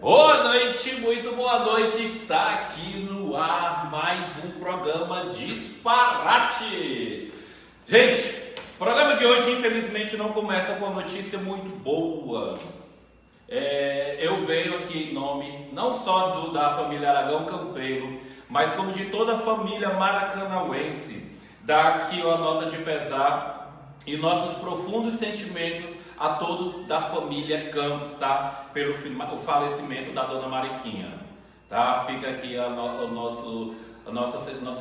Boa noite, muito boa noite. Está aqui no ar mais um programa Disparate. Gente, o programa de hoje infelizmente não começa com uma notícia muito boa. Eu venho aqui em nome não só da família Aragão Campeiro, mas como de toda a família maracanauense, dar aqui a nota de pesar e nossos profundos sentimentos a todos da família Campos, tá? Pelo o falecimento da dona Mariquinha, tá? Fica aqui a nossa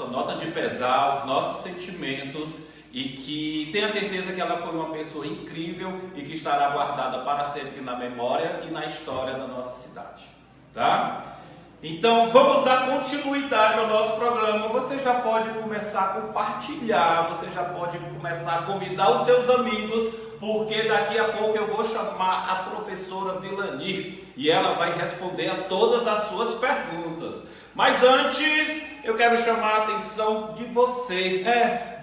nota de pesar, os nossos sentimentos, e que tenha certeza que ela foi uma pessoa incrível e que estará guardada para sempre na memória e na história da nossa cidade, tá? Então vamos dar continuidade ao nosso programa. Você já pode começar a compartilhar, você já pode começar a convidar os seus amigos, porque daqui a pouco eu vou chamar a professora Vilani e ela vai responder a todas as suas perguntas. Mas antes, eu quero chamar a atenção de você.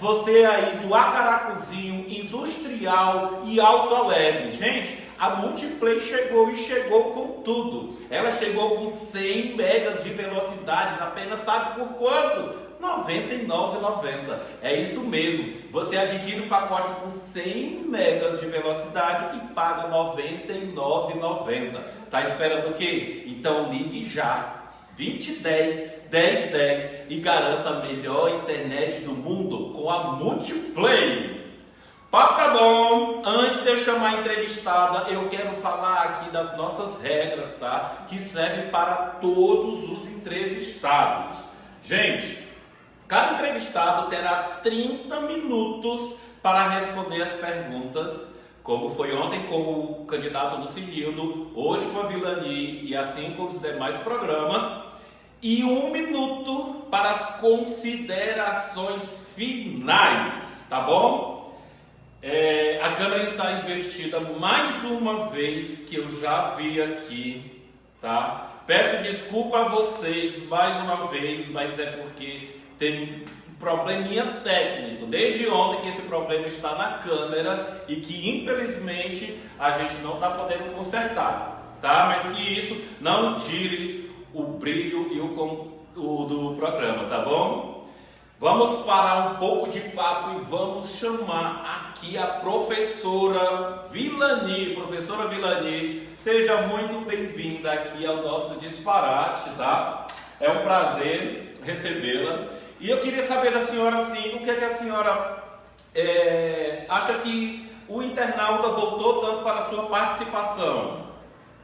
Você aí do Acaracuzinho, Industrial e Alto Alegre. Gente, a Multiplay chegou e chegou com tudo. Ela chegou com 100 megas de velocidade, apenas sabe por quanto? R$ 99,90. É isso mesmo. Você adquire um pacote com 100 megas de velocidade e paga R$ 99,90. Tá esperando o quê? Então ligue já. 2010 1010 e garanta a melhor internet do mundo com a Multiplay. Papo tá bom. Antes de eu chamar a entrevistada, eu quero falar aqui das nossas regras, tá? Que servem para todos os entrevistados. Gente, cada entrevistado terá 30 minutos para responder as perguntas, como foi ontem com o candidato Lucilino, hoje com a Vilani e assim com os demais programas. E 1 minuto para as considerações finais, tá bom? A câmera está invertida mais uma vez, que eu já vi aqui, tá? Peço desculpa a vocês mais uma vez, mas é porque teve um probleminha técnico desde ontem que esse problema está na câmera e que infelizmente a gente não está podendo consertar, tá? Mas que isso não tire o brilho e o do programa, tá bom? Vamos parar um pouco de papo e vamos chamar aqui a professora Vilani. Professora Vilani, seja muito bem-vinda aqui ao nosso Disparate, tá? É um prazer recebê-la. E eu queria saber da senhora, assim, o que é que a senhora acha que o internauta voltou tanto para a sua participação?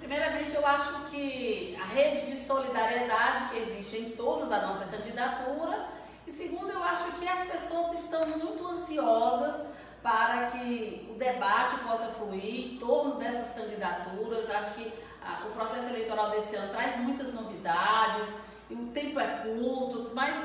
Primeiramente, eu acho que a rede de solidariedade que existe em torno da nossa candidatura. E segundo, eu acho que as pessoas estão muito ansiosas para que o debate possa fluir em torno dessas candidaturas. Acho que o processo eleitoral desse ano traz muitas novidades, e o tempo é curto, mas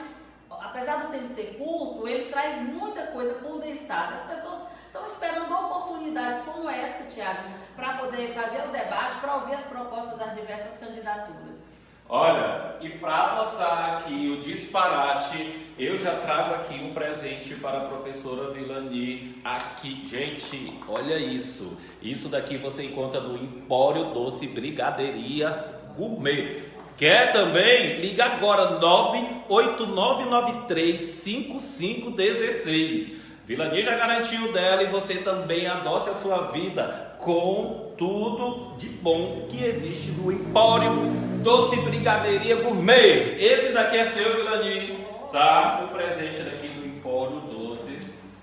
apesar do tempo ser curto, ele traz muita coisa condensada. As pessoas estão esperando oportunidades como essa, Tiago, para poder fazer o debate, para ouvir as propostas das diversas candidaturas. Olha, e para adoçar aqui o disparate, eu já trago aqui um presente para a professora Vilani. Aqui, gente, olha isso. Isso daqui você encontra no Empório Doce Brigadeiria Gourmet. Quer também? Liga agora, 989935516. Vilani já garantiu dela e você também adoce a sua vida com tudo de bom que existe no Empório Doce Brigadeiria Gourmet. Esse daqui é seu, Vilani, tá? O presente daqui do Empório Doce.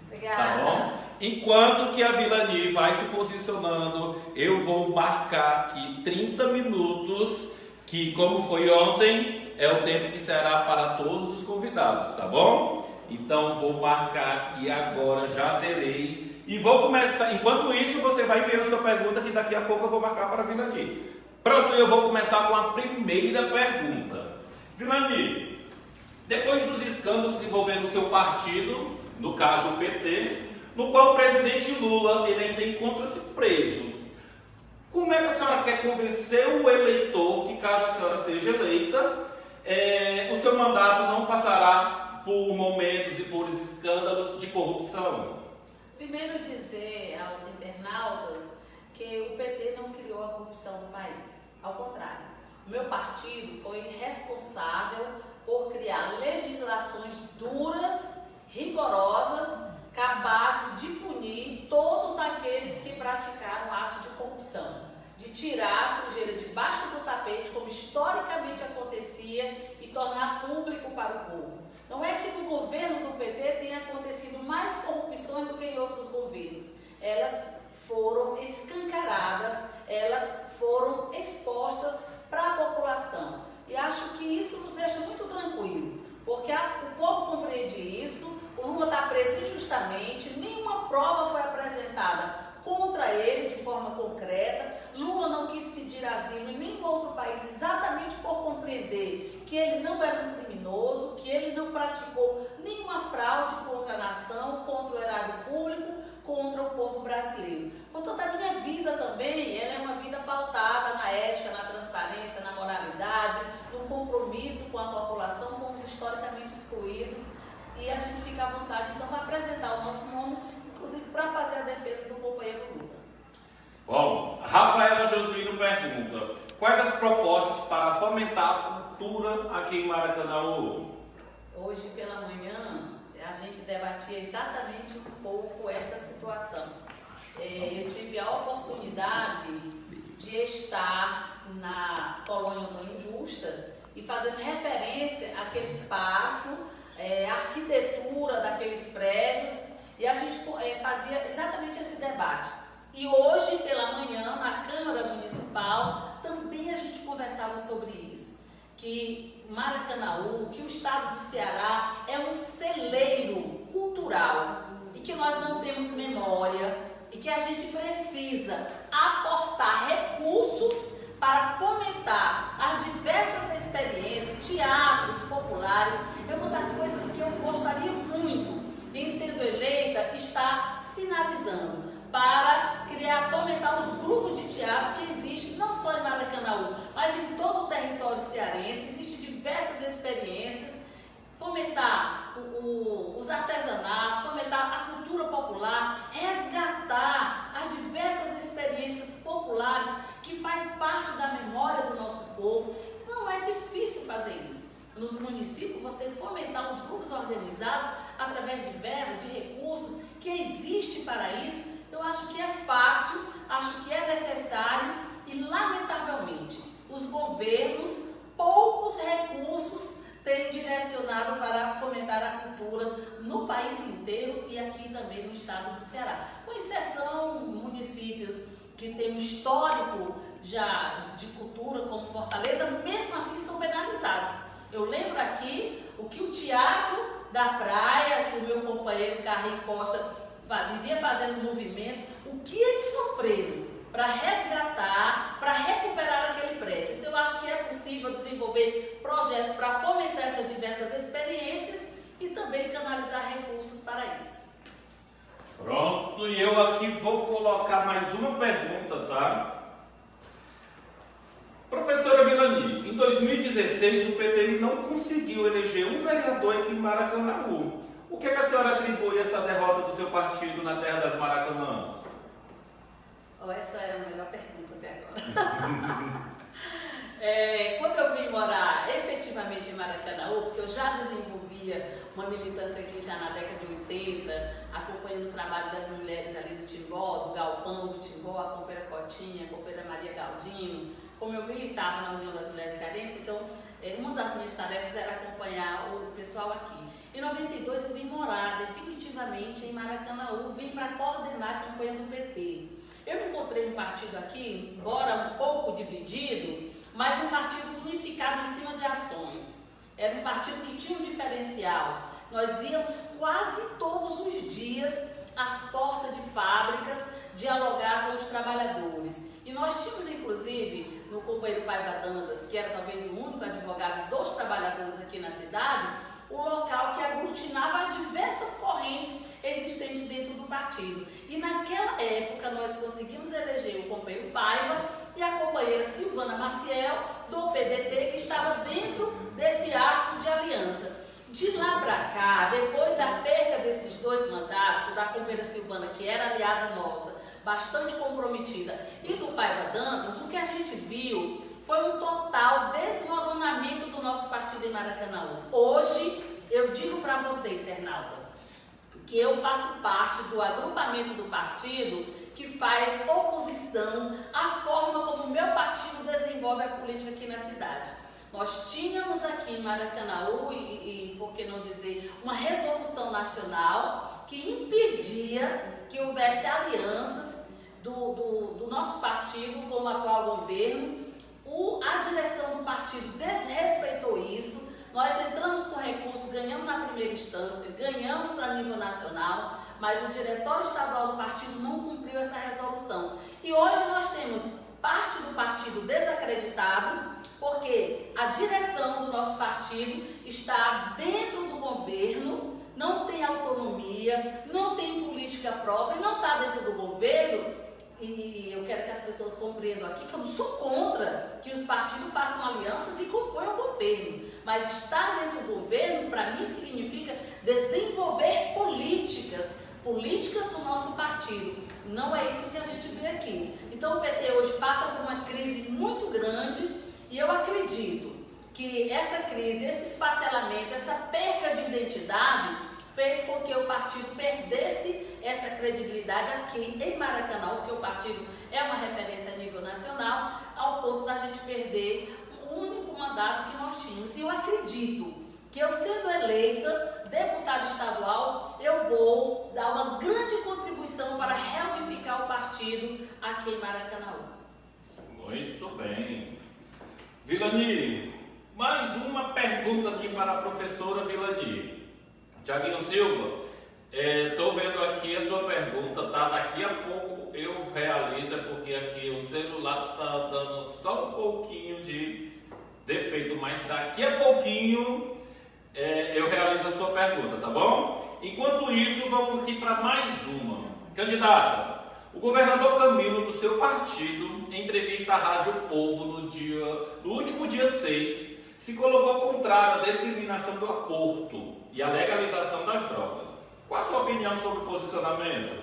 Obrigada. Tá bom? Enquanto que a Vilani vai se posicionando, eu vou marcar aqui 30 minutos, que como foi ontem, é o tempo que será para todos os convidados, tá bom? Então vou marcar aqui agora, já zerei. E vou começar, enquanto isso você vai ver a sua pergunta, que daqui a pouco eu vou marcar para a Vilani. Pronto, eu vou começar com a primeira pergunta. Vilani, depois dos escândalos envolvendo o seu partido, no caso o PT, no qual o presidente Lula ele ainda encontra-se preso, como é que a senhora quer convencer o eleitor que, caso a senhora seja eleita, o seu mandato não passará por momentos e por escândalos de corrupção? Primeiro dizer aos internautas que o PT não criou a corrupção no país. Ao contrário, o meu partido foi responsável por criar legislações duras, rigorosas, capazes de punir todos aqueles que praticaram atos de corrupção, de tirar a sujeira debaixo do tapete, como historicamente acontecia, e tornar público para o povo. Não é que no governo do PT tenha acontecido mais corrupções do que em outros governos. Elas foram escancaradas, elas foram expostas para a população. E acho que isso nos deixa muito tranquilo, porque o povo compreende isso. O Lula está preso injustamente, nenhuma prova foi apresentada contra ele de forma concreta. Lula não quis pedir asilo em nenhum outro país exatamente por compreender que ele não era um criminoso, que ele não praticou nenhuma fraude contra a nação, contra o erário público, contra o povo brasileiro. Portanto, a minha vida também, ela é uma vida pautada na ética, na transparência, na moralidade, no compromisso com a população, com os historicamente excluídos. E a gente fica à vontade, então, para apresentar o nosso nome, inclusive para fazer a defesa do companheiro Lula. Bom, Rafaela Josuíno pergunta: quais as propostas para fomentar a cultura aqui em Maracanaú? Hoje pela manhã, a gente debatia exatamente um pouco esta situação. Eu tive a oportunidade de estar na Colônia Antônio Justa e fazendo referência àquele espaço, a arquitetura daqueles prédios, e a gente fazia exatamente esse debate. E hoje pela manhã, na Câmara Municipal, também a gente conversava sobre isso, que Maracanaú, que o estado do Ceará é um celeiro cultural e que nós não temos memória e que a gente precisa aportar recursos para fomentar as diversas experiências, teatros populares. É uma das coisas que eu gostaria muito, em sendo eleita, estar sinalizando para fomentar os grupos de teatros que existem não só em Maracanaú, mas em todo o território cearense. Existem diversas experiências, fomentar os artesanatos, fomentar a cultura popular, resgatar as diversas experiências populares que faz parte da memória do nosso povo. Não é difícil fazer isso. Nos municípios, você fomentar os grupos organizados através de verbas, de recursos que existem para isso. Eu acho que é fácil, acho que é necessário e, lamentavelmente, os governos, poucos recursos têm direcionado para fomentar a cultura no país inteiro e aqui também no estado do Ceará. Com exceção municípios que têm um histórico já de cultura, como Fortaleza, mesmo assim são penalizados. Eu lembro aqui o que o Teatro da Praia, que o meu companheiro Carrinho Costa vivia fazendo movimentos, o que eles sofreram para resgatar, para recuperar aquele prédio. Então eu acho que é possível desenvolver projetos para fomentar essas diversas experiências e também canalizar recursos para isso. Pronto, e eu aqui vou colocar mais uma pergunta, tá? Professora Vilani, em 2016 o PT não conseguiu eleger um vereador aqui em Maracanaú. O que a senhora atribui essa derrota do seu partido na terra das Maracanãs? Essa era a melhor pergunta até agora. Quando eu vim morar efetivamente em Maracanaú, porque eu já desenvolvia uma militância aqui já na década de 80, acompanhando o trabalho das mulheres ali do Timbó, do Galpão do Timbó, a companheira Cotinha, a companheira Maria Galdino. Como eu militava na União das Mulheres Cearenses, então uma das minhas tarefas era acompanhar o pessoal aqui. Em 92 eu vim morar definitivamente em Maracanaú, vim para coordenar a campanha do PT. Eu encontrei um partido aqui, embora um pouco dividido, mas um partido unificado em cima de ações. Era um partido que tinha um diferencial. Nós íamos quase todos os dias às portas de fábricas dialogar com os trabalhadores. E nós tínhamos, inclusive, no companheiro Paiva Dantas, que era talvez o único advogado dos trabalhadores aqui na cidade, o local que aglutinava as diversas correntes existentes dentro do partido. E naquela época nós conseguimos eleger o companheiro Paiva e a companheira Silvana Maciel, do PDT, que estava dentro desse arco de aliança. De lá para cá, depois da perda desses dois mandatos, da companheira Silvana, que era aliada nossa, bastante comprometida, e do Paiva Dantas, o que a gente viu foi um total desmoronamento do nosso partido em Maracanaú. Hoje, eu digo para você, internauta, que eu faço parte do agrupamento do partido que faz oposição à forma como o meu partido desenvolve a política aqui na cidade. Nós tínhamos aqui em Maracanaú, e por que não dizer, uma resolução nacional que impedia que houvesse alianças do nosso partido com o atual governo. A direção do partido desrespeitou isso. Nós entramos com recurso, ganhamos na primeira instância, ganhamos a nível nacional, mas o diretório estadual do partido não cumpriu essa resolução. E hoje nós temos parte do partido desacreditado, porque a direção do nosso partido está dentro do governo, não tem autonomia, não tem política própria, não está dentro do governo. E eu quero que as pessoas compreendam aqui que eu não sou contra que os partidos façam alianças e componham o governo. Mas estar dentro do governo, para mim, significa desenvolver políticas do nosso partido. Não é isso que a gente vê aqui. Então o PT hoje passa por uma crise muito grande e eu acredito que essa crise, esse esfacelamento, essa perca de identidade fez com que o partido perdesse essa credibilidade aqui em Maracanã, porque o partido é uma referência a nível nacional, ao ponto da gente perder o único mandato que nós tínhamos. E eu acredito que eu, sendo eleita deputada estadual, eu vou dar uma grande contribuição para reunificar o partido aqui em Maracanã. Muito bem. Vilani, mais uma pergunta aqui para a professora Vilani. Tiaguinho Silva, estou vendo aqui a sua pergunta, tá? Daqui a pouco eu realizo, é porque aqui o celular está dando só um pouquinho de defeito, mas daqui a pouquinho eu realizo a sua pergunta, tá bom? Enquanto isso, vamos aqui para mais uma. Candidata, o governador Camilo, do seu partido, em entrevista à Rádio Povo no último dia 6, se colocou contrário à discriminação do aborto e à legalização das drogas. Qual a sua opinião sobre o posicionamento?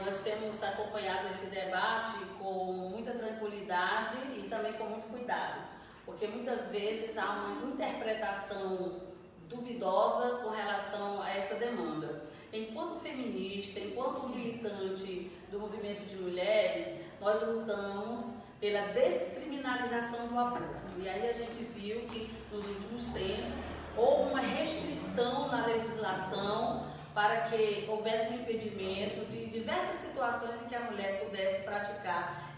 Nós temos acompanhado esse debate com muita tranquilidade e também com muito cuidado, porque muitas vezes há uma interpretação duvidosa com relação a essa demanda. Enquanto feminista, enquanto militante do movimento de mulheres, nós lutamos pela descriminalização do aborto. E aí a gente viu que nos últimos tempos houve uma restrição na legislação para que houvesse um impedimento de diversas situações em que a mulher pudesse praticar,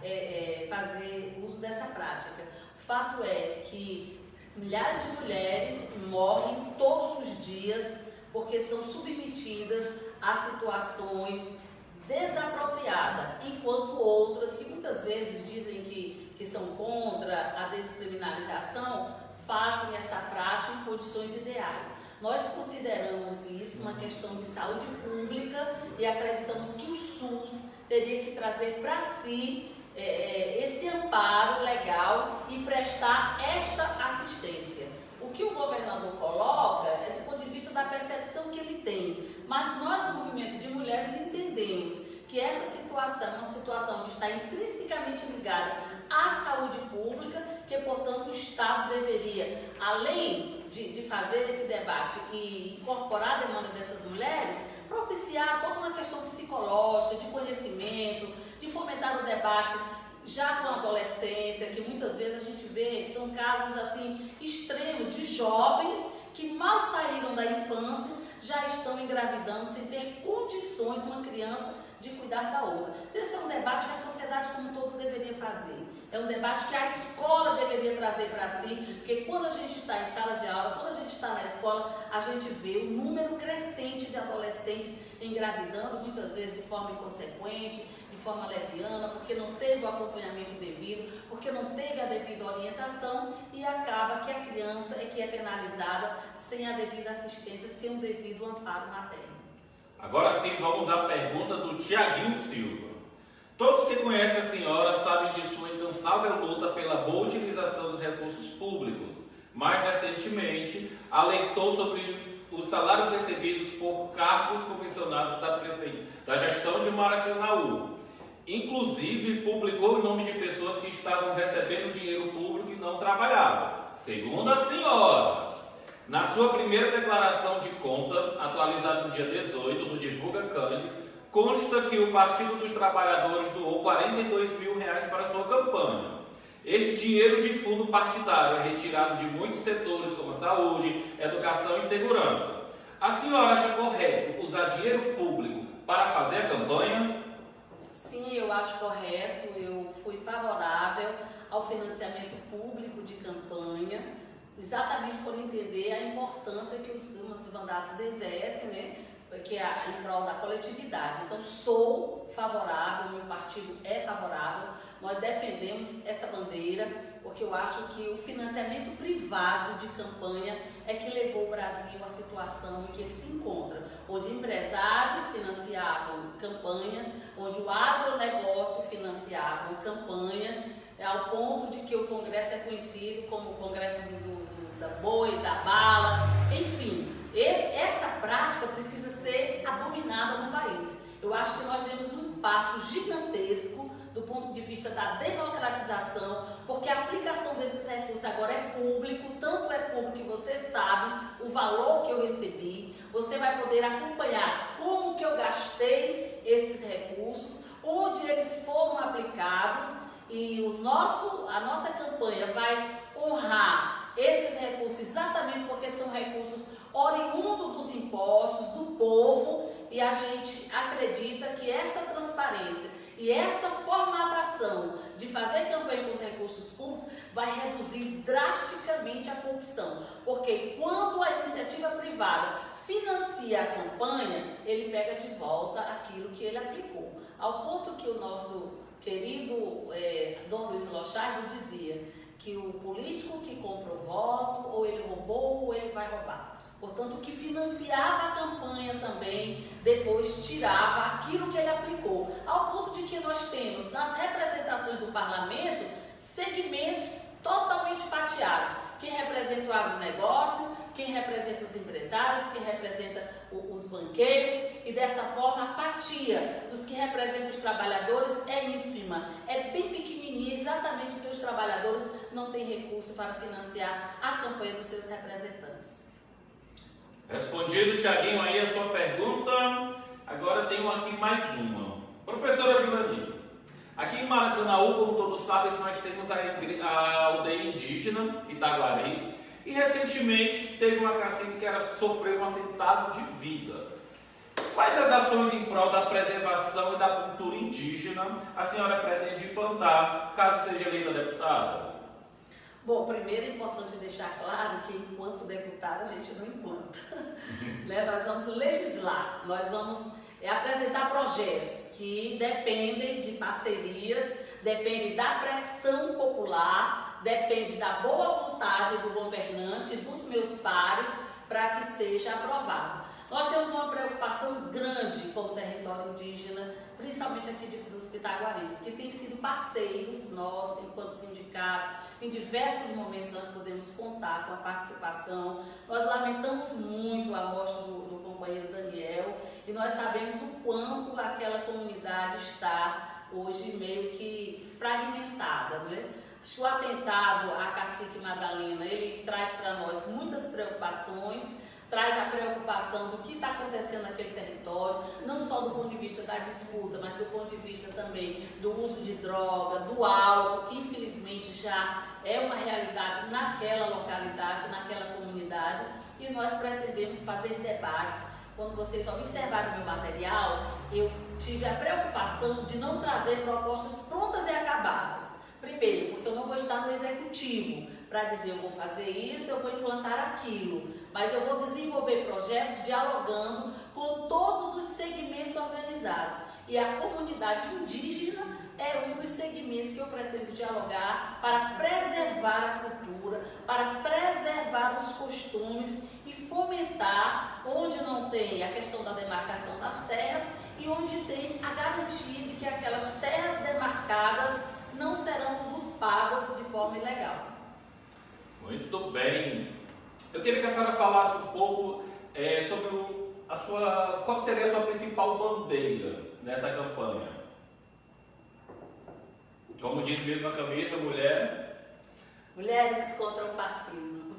fazer uso dessa prática. Fato é que milhares de mulheres morrem todos os dias porque são submetidas a situações desapropriadas, enquanto outras que muitas vezes dizem que são contra a descriminalização, fazem essa prática em condições ideais. Nós consideramos isso uma questão de saúde pública e acreditamos que o SUS teria que trazer para si esse amparo legal e prestar esta assistência. O que o governador coloca é do ponto de vista da percepção que ele tem, mas nós do movimento de mulheres entendemos que essa situação é uma situação que está intrinsecamente ligada à saúde pública, que portanto o Estado deveria, além de fazer esse debate e incorporar a demanda dessas mulheres, propiciar toda uma questão psicológica, de conhecimento, de fomentar o debate já com a adolescência, que muitas vezes a gente vê, são casos assim extremos de jovens que mal saíram da infância, já estão engravidando sem ter condições, uma criança, de cuidar da outra. Esse é um debate que a sociedade como um todo deveria fazer. É um debate que a escola deveria trazer para si, porque quando a gente está em sala de aula, quando a gente está na escola, a gente vê o número crescente de adolescentes engravidando, muitas vezes de forma inconsequente, de forma leviana, porque não teve o acompanhamento devido, porque não teve a devida orientação e acaba que a criança é que é penalizada sem a devida assistência, sem o devido amparo materno. Agora sim, vamos à pergunta do Tiaguinho Silva. Todos que conhecem a senhora sabem de sua incansável luta pela boa utilização dos recursos públicos. Mais recentemente, alertou sobre o os salários recebidos por cargos comissionados da gestão de Maracanaú. Inclusive, publicou o nome de pessoas que estavam recebendo dinheiro público e não trabalhavam. Segundo a senhora, na sua primeira declaração de conta, atualizada no dia 18, do Divulga Cândido, consta que o Partido dos Trabalhadores doou R$42 mil para sua campanha. Esse dinheiro de fundo partidário é retirado de muitos setores como saúde, educação e segurança. A senhora acha correto usar dinheiro público para fazer a campanha? Sim, eu acho correto. Eu fui favorável ao financiamento público de campanha, exatamente por entender a importância que os mandatos exercem, né? Que é em prol da coletividade. Então, sou favorável, meu partido é favorável, nós defendemos essa bandeira, porque eu acho que o financiamento privado de campanha é que levou o Brasil à situação em que ele se encontra, onde empresários financiavam campanhas, onde o agronegócio financiava campanhas, ao ponto de que o Congresso é conhecido como o Congresso da boi, da bala, enfim. Essa prática precisa ser abominada no país. Eu acho que nós demos um passo gigantesco do ponto de vista da democratização, porque a aplicação desses recursos agora é público, tanto é público que você sabe o valor que eu recebi, você vai poder acompanhar como que eu gastei esses recursos, onde eles foram aplicados, e a nossa campanha vai honrar esses recursos exatamente porque são recursos oriundos dos impostos, do povo, e a gente acredita que essa transparência e essa formatação de fazer campanha com os recursos públicos vai reduzir drasticamente a corrupção, porque quando a iniciativa privada financia a campanha, ele pega de volta aquilo que ele aplicou, ao ponto que o nosso querido Dom Luiz Lochardo dizia que o político que compra o voto, ou ele roubou ou ele vai roubar. Portanto, o que financiava a campanha também, depois tirava aquilo que ele aplicou. Ao ponto de que nós temos, nas representações do parlamento, segmentos totalmente fatiados. Quem representa o agronegócio, quem representa os empresários, quem representa os banqueiros, e dessa forma a fatia dos que representam os trabalhadores é ínfima, é bem pequenininha, exatamente porque os trabalhadores não têm recurso para financiar a campanha dos seus representantes. Respondido, Tiaguinho, aí a sua pergunta. Agora tenho aqui mais uma. Professora Vilani, aqui em Maracanaú, como todos sabem, nós temos a aldeia indígena, Itaguari, e recentemente teve uma cacique que sofreu um atentado de vida. Quais as ações em prol da preservação e da cultura indígena a senhora pretende implantar, caso seja eleita deputada? Bom, primeiro é importante deixar claro que enquanto deputada a gente não implanta. Né? Nós vamos legislar, nós vamos apresentar projetos que dependem de parcerias, dependem da pressão popular, depende da boa vontade do governante, dos meus pares, para que seja aprovado. Nós temos uma preocupação grande com o território indígena, principalmente aqui dos Pitaguaris, que tem sido parceiros nossos enquanto sindicato. Em diversos momentos nós podemos contar com a participação. Nós lamentamos muito a morte do companheiro Daniel e nós sabemos o quanto aquela comunidade está hoje meio que fragmentada, né? Acho que o atentado à cacique Madalena, ele traz para nós muitas preocupações, traz a preocupação do que está acontecendo naquele território, não só do ponto de vista da disputa, mas do ponto de vista também do uso de droga, do álcool, que infelizmente já é uma realidade naquela localidade, naquela comunidade, e nós pretendemos fazer debates. Quando vocês observarem o meu material, eu tive a preocupação de não trazer propostas prontas e acabadas. Primeiro, porque eu não vou estar no executivo para dizer eu vou fazer isso, eu vou implantar aquilo, mas eu vou desenvolver projetos dialogando com todos os segmentos organizados, e a comunidade indígena é um dos segmentos que eu pretendo dialogar para preservar a cultura, para preservar os costumes e fomentar onde não tem a questão da demarcação das terras e onde tem a garantia de que aquelas terras demarcadas não serão usurpadas de forma ilegal. Muito bem. Eu queria que a senhora falasse um pouco sobre qual seria a sua principal bandeira nessa campanha. Como diz mesmo a camisa, Mulheres contra o fascismo.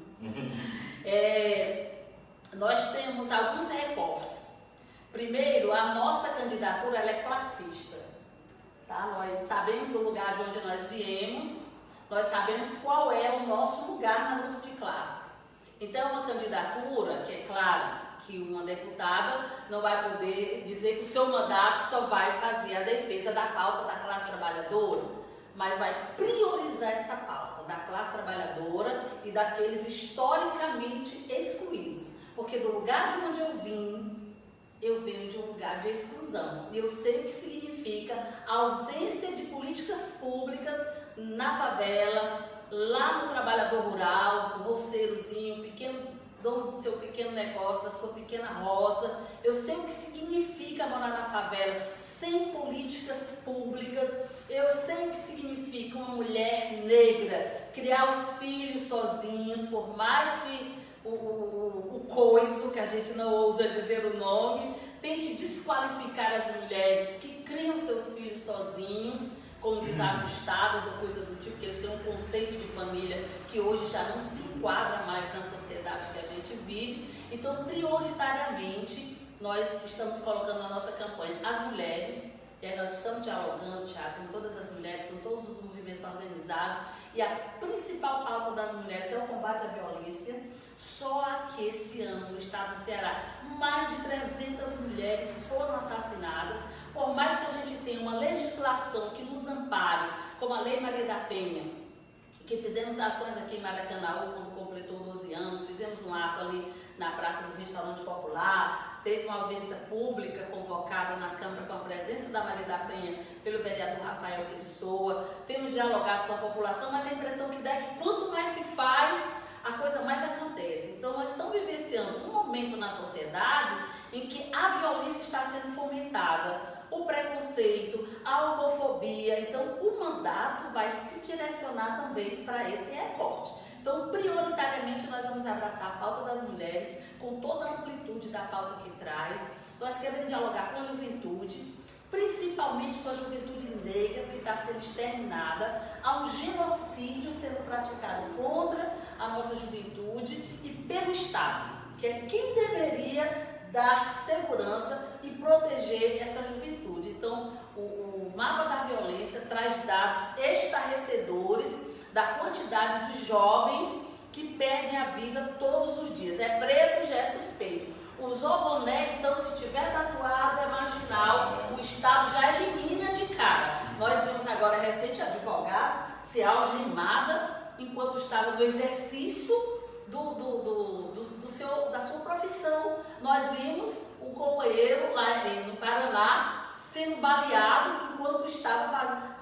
Nós temos alguns recortes. Primeiro, a nossa candidatura ela é classista. Tá? Nós sabemos do lugar de onde nós viemos, nós sabemos qual é o nosso lugar na luta de classes. Então, uma candidatura, que é claro que uma deputada não vai poder dizer que o seu mandato só vai fazer a defesa da pauta da classe trabalhadora, mas vai priorizar essa pauta da classe trabalhadora e daqueles historicamente excluídos. Porque do lugar de onde eu venho de um lugar de exclusão. E eu sei o que significa a ausência de políticas públicas na favela, lá no trabalhador rural, o roceirozinho, o pequeno dono do seu pequeno negócio, da sua pequena roça. Eu sei o que significa morar na favela sem políticas públicas. Eu sei o que significa uma mulher negra criar os filhos sozinhos, por mais que o coiso, que a gente não ousa dizer o nome, tente desqualificar as mulheres que criam seus filhos sozinhos, como desajustadas ou coisa do tipo, que eles têm um conceito de família que hoje já não se enquadra mais na sociedade que a gente vive. Então, prioritariamente, nós estamos colocando na nossa campanha as mulheres, e aí nós estamos dialogando, Thiago, com todas as mulheres, com todos os movimentos organizados, e a principal pauta das mulheres é o combate à violência. Só aqui este ano, no estado do Ceará, mais de 300 mulheres foram assassinadas. Por mais que a gente tenha uma legislação que nos ampare, como a Lei Maria da Penha, que fizemos ações aqui em Maracanã, quando completou 12 anos, fizemos um ato ali na Praça do Restaurante Popular, teve uma audiência pública convocada na Câmara com a presença da Maria da Penha pelo vereador Rafael Pessoa, temos dialogado com a população, mas a impressão que dá é que quanto mais se faz, a coisa mais acontece. Então nós estamos vivenciando um momento na sociedade em que a violência está sendo fomentada, o preconceito, a homofobia. Então o mandato vai se direcionar também para esse recorte. Então, prioritariamente, nós vamos abraçar a pauta das mulheres com toda a amplitude da pauta que traz. Nós queremos dialogar com a juventude, principalmente com a juventude negra que está sendo exterminada. Há um genocídio sendo praticado contra a nossa juventude e pelo Estado, que é quem deveria dar segurança e proteger essa juventude. Então, o mapa da violência traz dados estarrecedores da quantidade de jovens que perdem a vida todos os dias. É preto, já é suspeito. Usou boné, então se tiver tatuado é marginal, o Estado já elimina de cara. Nós vimos agora recente advogada ser algemada enquanto estava no exercício da sua profissão. Nós vimos um companheiro lá no Paraná sendo baleado enquanto estava fazendo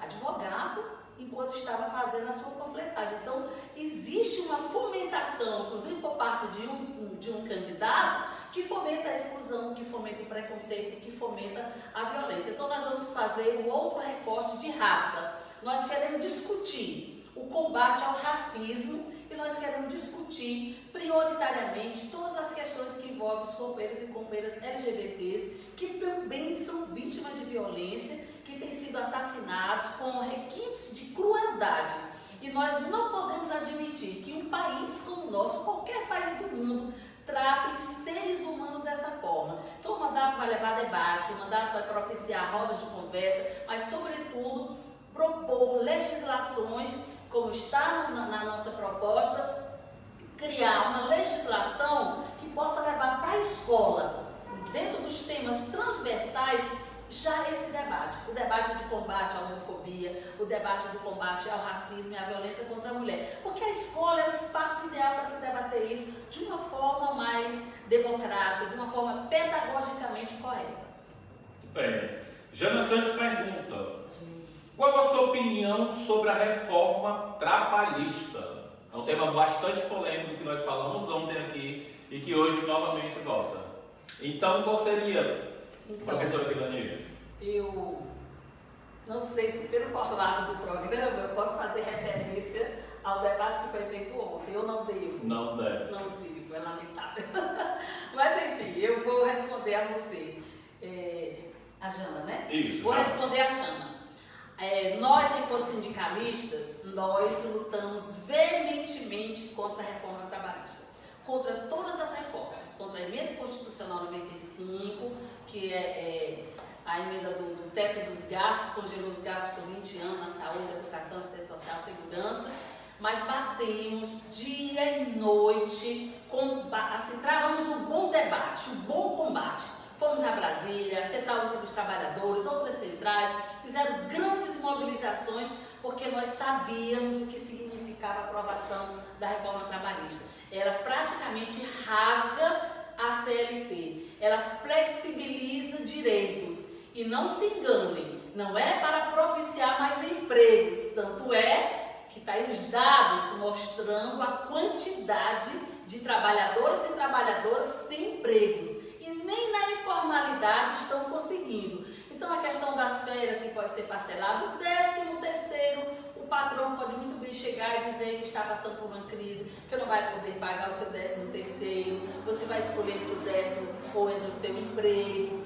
enquanto estava fazendo a sua panfletagem. Então, existe uma fomentação, inclusive por parte de um candidato, que fomenta a exclusão, que fomenta o preconceito, que fomenta a violência. Então, nós vamos fazer um outro recorte de raça. Nós queremos discutir o combate ao racismo e nós queremos discutir prioritariamente todas as questões que envolvem os companheiros e companheiras LGBTs, que também são vítimas de violência, que têm sido assassinados com requintes de crueldade. E nós não podemos admitir que um país como o nosso, qualquer país do mundo, tratem seres humanos dessa forma. Então o mandato vai levar debate, o mandato vai propiciar rodas de conversa, mas sobretudo propor legislações, como está na nossa proposta, criar uma legislação que possa levar para a escola, dentro dos temas transversais, já esse debate, o debate do combate à homofobia, o debate do combate ao racismo e à violência contra a mulher. Porque a escola é o espaço ideal para se debater isso de uma forma mais democrática, de uma forma pedagogicamente correta. Bem, Jana Santos pergunta: qual a sua opinião sobre a reforma trabalhista? É um tema bastante polêmico que nós falamos ontem aqui e que hoje novamente volta. Então, qual seria, professora Vilani? Eu não sei se pelo formato do programa eu posso fazer referência ao debate que foi feito ontem. Eu não devo. Não deve. Não devo, é lamentável. Mas, em A Jana, né? Isso. Vou responder a Jana. Nós, enquanto sindicalistas, nós lutamos veementemente contra a reforma trabalhista. Contra todas as reformas. Contra a emenda constitucional 95, que é a emenda do teto dos gastos, que congelou os gastos por 20 anos na saúde, educação, assistência social, segurança. Mas batemos dia e noite, assim, travamos um bom debate, um bom combate. Fomos a Brasília, a Central Única dos Trabalhadores, outras centrais, fizeram grandes mobilizações, porque nós sabíamos o que significava a aprovação da reforma trabalhista. Ela praticamente rasga a CLT, ela flexibiliza direitos. E não se enganem, não é para propiciar mais empregos, tanto é que está aí os dados mostrando a quantidade de trabalhadores e trabalhadoras sem empregos e nem na informalidade estão conseguindo. Então a questão das férias que pode ser parcelado, o 13º, o patrão pode muito bem chegar e dizer que está passando por uma crise, que não vai poder pagar o seu 13º, você vai escolher entre o 10º ou entre o seu emprego.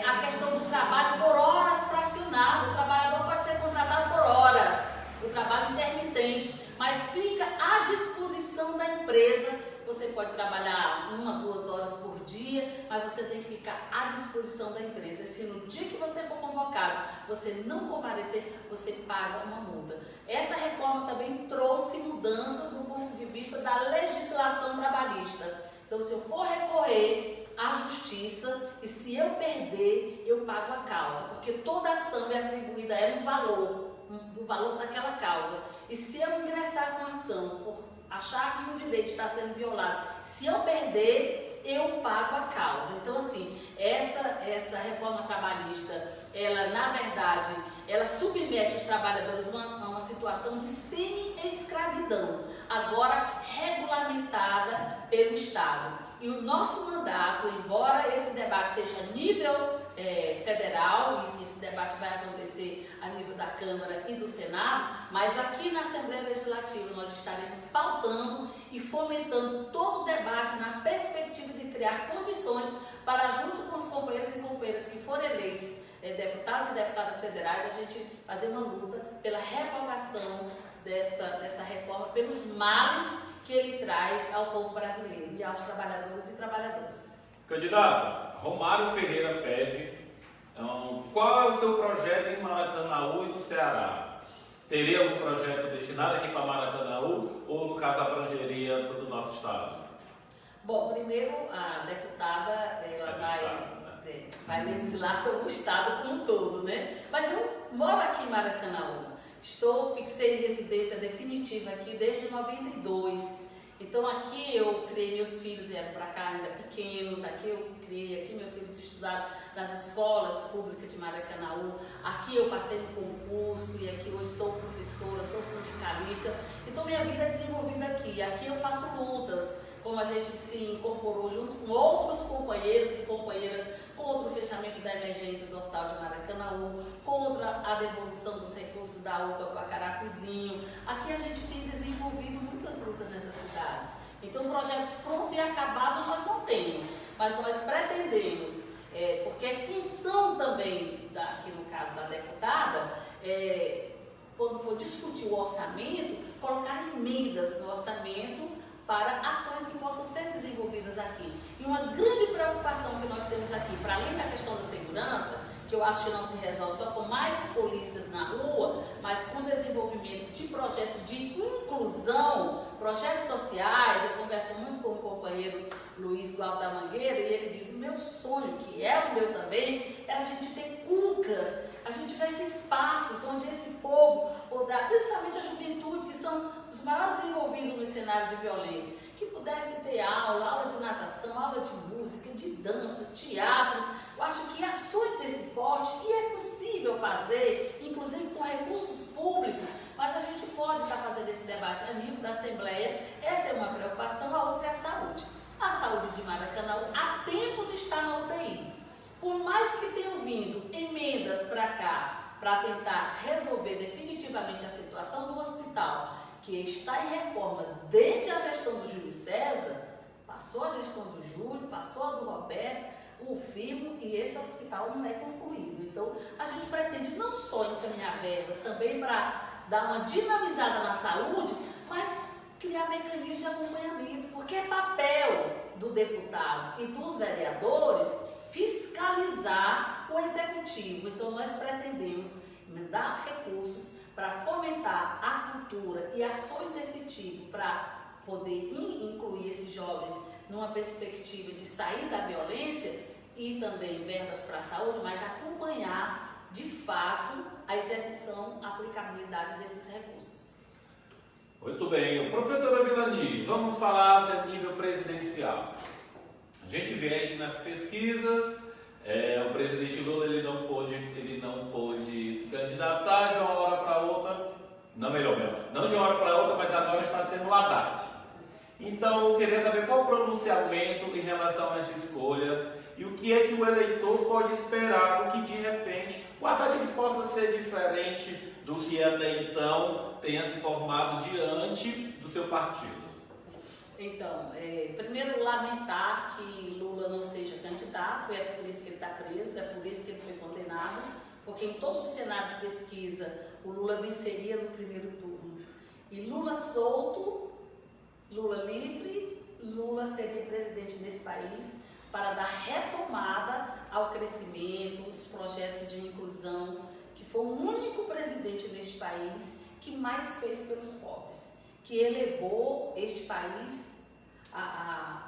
A questão do trabalho por horas fracionado, o trabalhador pode ser contratado por horas, o trabalho intermitente, mas fica à disposição da empresa. Você pode trabalhar 1, 2 horas por dia, mas você tem que ficar à disposição da empresa. Se no dia que você for convocado, você não comparecer, você paga uma multa. Essa reforma também trouxe mudanças do ponto de vista da legislação trabalhista. Então, se eu for recorrer à justiça e se eu perder, eu pago a causa, porque toda ação é atribuída a ela do valor daquela causa. E se eu ingressar com ação por achar que um direito está sendo violado, se eu perder, eu pago a causa. Então, assim, essa reforma trabalhista, ela, na verdade, ela submete os trabalhadores a uma situação de semi-escravidão, agora regulamentada pelo Estado. E o nosso mandato, embora esse debate seja a nível federal, esse debate vai acontecer a nível da Câmara e do Senado, mas aqui na Assembleia Legislativa nós estaremos pautando e fomentando todo o debate na perspectiva de criar condições para, junto com os companheiros e companheiras que forem eleitos, deputados e deputadas federais, a gente fazer uma luta pela revogação dessa reforma, pelos males que ele traz ao povo brasileiro e aos trabalhadores e trabalhadoras. Candidata, Romário Ferreira pede qual é o seu projeto em Maracanaú e no Ceará? Teria algum projeto destinado aqui para Maracanaú ou, no caso, abrangeria todo o nosso estado? Bom, primeiro a deputada ela vai legislar sobre o estado como um todo, né? Mas eu moro aqui em Maracanaú. Fixei residência definitiva aqui desde 92. Então aqui eu criei meus filhos, vieram para cá ainda pequenos, aqui eu criei, aqui meus filhos estudaram nas escolas públicas de Maracanaú, aqui eu passei no concurso e aqui hoje sou professora, sou sindicalista. Então minha vida é desenvolvida aqui eu faço lutas, como a gente se incorporou junto com outros companheiros e companheiras contra o fechamento da emergência do Hospital de Maracanaú, contra a devolução dos recursos da UPA para Caracuzinho. Aqui a gente tem desenvolvido muitas lutas nessa cidade. Então projetos prontos e acabados nós não temos, mas nós pretendemos, porque é função também, aqui no caso da deputada, quando for discutir o orçamento, colocar emendas no orçamento para ações que possam ser desenvolvidas aqui. E uma grande preocupação que nós temos aqui, para além da questão da segurança, que eu acho que não se resolve só com mais polícias na rua, mas com desenvolvimento de projetos de inclusão, projetos sociais. Eu converso muito com o companheiro Luiz do Alto da Mangueira e ele diz: o meu sonho, que é o meu também, é a gente ter cucas, a gente ver esses espaços onde esse povo, principalmente a juventude, que são os maiores envolvidos no cenário de violência, que pudesse ter aula de natação, aula de música, de dança, teatro. Eu acho que ações desse porte, e é possível fazer, inclusive com recursos públicos, mas a gente pode estar fazendo esse debate a nível da Assembleia. Essa é uma preocupação, a outra é a saúde. A saúde de Maracanaú há tempos está na UTI. Por mais que tenham vindo emendas para cá, para tentar resolver definitivamente a situação do hospital, que está em reforma desde a gestão do Júlio César, passou a gestão do Júlio, passou a do Roberto, o Firmo, e esse hospital não é concluído. concluído. Então, a gente pretende não só encaminhar verbas também para dar uma dinamizada na saúde, mas criar mecanismos de acompanhamento, porque é papel do deputado e dos vereadores fiscalizar o executivo. Então, nós pretendemos dar recursos para fomentar a cultura e ações desse tipo, para poder incluir esses jovens numa perspectiva de sair da violência e também verbas para a saúde, mas acompanhar de fato a execução, a aplicabilidade desses recursos. Muito bem. Professora Vilani, vamos falar a nível presidencial. A gente vê aí nas pesquisas, o presidente Lula ele não pôde se candidatar de uma hora para outra, não de uma hora para outra, mas agora está sendo o Haddad. Então, eu queria saber qual o pronunciamento em relação a essa escolha e o que é que o eleitor pode esperar, que de repente o Haddad ele possa ser diferente do que até então tenha se formado diante do seu partido. Então, primeiro lamentar que Lula não seja candidato, é por isso que ele está preso, é por isso que ele foi condenado, porque em todos os cenários de pesquisa o Lula venceria no primeiro turno. E Lula solto, Lula livre, Lula seria presidente desse país para dar retomada ao crescimento, os projetos de inclusão, que foi o único presidente neste país que mais fez pelos pobres, que elevou este país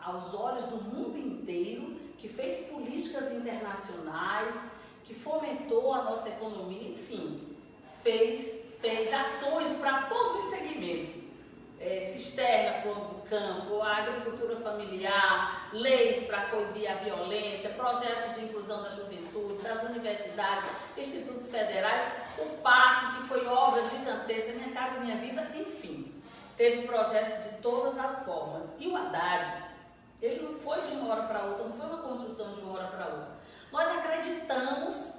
aos olhos do mundo inteiro, que fez políticas internacionais, que fomentou a nossa economia, enfim, fez ações para todos os segmentos, cisterna do campo, a agricultura familiar, leis para coibir a violência, projetos de inclusão da juventude, das universidades, institutos federais, o PAC, que foi obras gigantescas, Minha Casa Minha Vida, enfim. Teve projetos de todas as formas. E o Haddad, ele não foi de uma hora para outra, não foi uma construção de uma hora para outra. Nós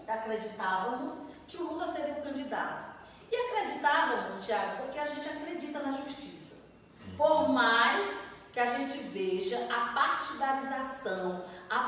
acreditávamos que o Lula seria o candidato. E acreditávamos, Tiago, porque a gente acredita na justiça. Por mais que a gente veja a partidarização, a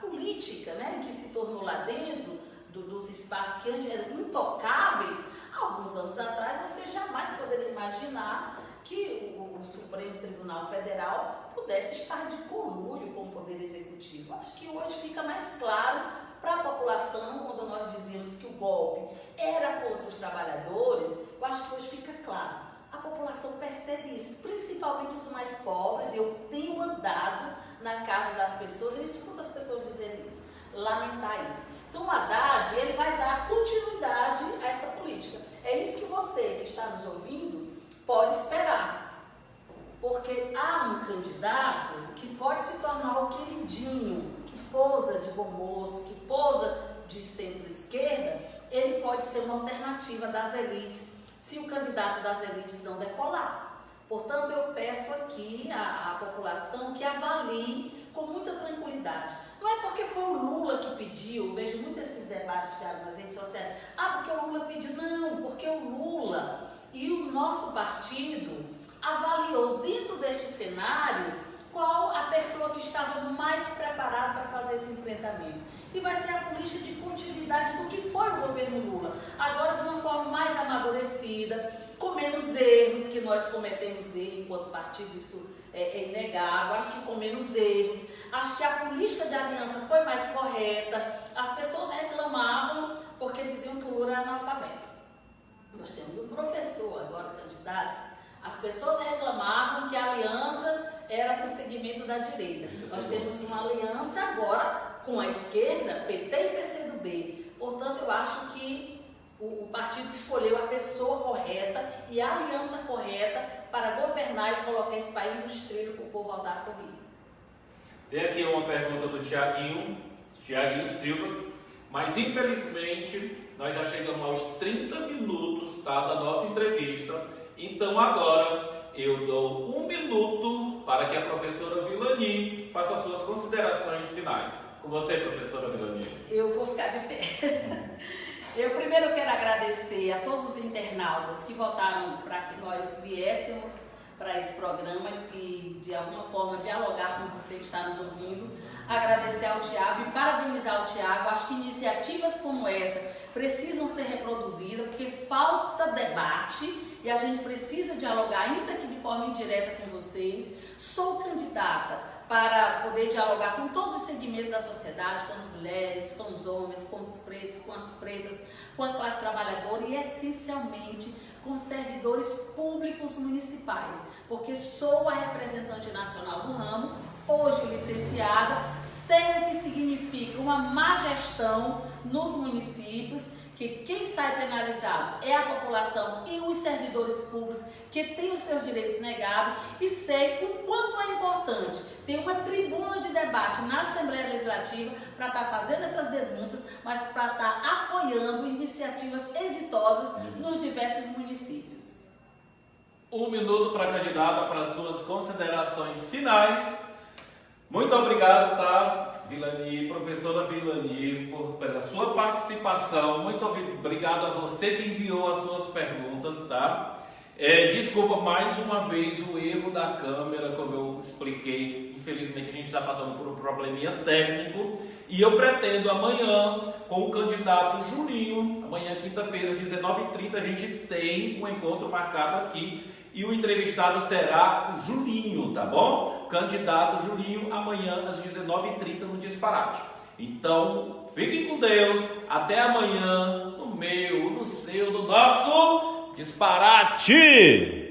política, né, que se tornou lá dentro dos espaços que antes eram intocáveis, alguns anos atrás, você jamais poderia imaginar que o Supremo Tribunal Federal pudesse estar de conluio com o Poder Executivo. Acho que hoje fica mais claro para a população, quando nós dizíamos que o golpe era contra os trabalhadores, eu acho que hoje fica claro. A população percebe isso, principalmente os mais pobres. Eu tenho andado na casa das pessoas, eu escuto as pessoas dizerem isso, lamentar isso. Então o Haddad, ele vai dar continuidade a essa política. É isso que você que está nos ouvindo pode esperar. Porque há um candidato que pode se tornar o queridinho, que posa de bom moço, que posa de centro-esquerda, ele pode ser uma alternativa das elites, se o candidato das elites não decolar. Portanto, eu peço aqui à população que avalie com muita tranquilidade. Não é porque foi o Lula que pediu, vejo muito esses debates, Thiago, nas redes sociais, porque o Lula pediu. Não, porque o Lula e o nosso partido avaliou dentro deste cenário qual a pessoa que estava mais preparada para fazer esse enfrentamento. E vai ser a política de continuidade do que foi o governo Lula. Agora de uma forma mais amadurecida, com menos erros, que nós cometemos erro enquanto partido, isso é inegável. Acho que com menos erros. Acho que a política de aliança foi mais correta. As pessoas reclamavam porque diziam que o Lula era analfabeto. Nós temos um professor agora, candidato. As pessoas reclamavam que a aliança era para o segmento da direita. Nós temos uma aliança agora com a esquerda, PT e PCdoB. Portanto, eu acho que o partido escolheu a pessoa correta e a aliança correta para governar e colocar esse país nos trilhos para o povo voltar a sorrir. Tem aqui uma pergunta do Tiaguinho Silva, mas infelizmente nós já chegamos aos 30 minutos, tá, da nossa entrevista. Então agora eu dou 1 minuto para que a professora Vilani faça as suas considerações finais. Com você, professora Vilani. Eu vou ficar de pé. Eu primeiro quero agradecer a todos os internautas que votaram para que nós viéssemos para esse programa e de alguma forma dialogar com você que está nos ouvindo. Agradecer ao Tiago e parabenizar o Tiago. Acho que iniciativas como essa precisam ser reproduzidas, porque falta debate e a gente precisa dialogar, ainda que de forma indireta com vocês. Sou candidata para poder dialogar com todos os segmentos da sociedade, com as mulheres, com os homens, com os pretos, com as pretas, com a classe trabalhadora e essencialmente com os servidores públicos municipais, porque sou a representante nacional do ramo, hoje licenciada, sei o que significa uma má gestão nos municípios, que quem sai penalizado é a população e os servidores públicos que têm os seus direitos negados, e sei o quanto é importante ter uma tribuna de debate na Assembleia Legislativa para estar fazendo essas denúncias, mas para estar apoiando iniciativas exitosas nos diversos municípios. 1 minuto para a candidata para as suas considerações finais. Muito obrigado, tá, Vilani, professora Vilani, pela sua participação. Muito obrigado a você que enviou as suas perguntas, tá? Desculpa mais uma vez o erro da câmera, como eu expliquei. Infelizmente a gente está passando por um probleminha técnico. E eu pretendo amanhã, com o candidato Julinho, amanhã quinta-feira às 19h30, a gente tem um encontro marcado aqui. E o entrevistado será o Julinho, tá bom? Candidato Julinho, amanhã às 19h30 no Disparate. Então, fiquem com Deus. Até amanhã, no meu, no seu, no nosso Disparate!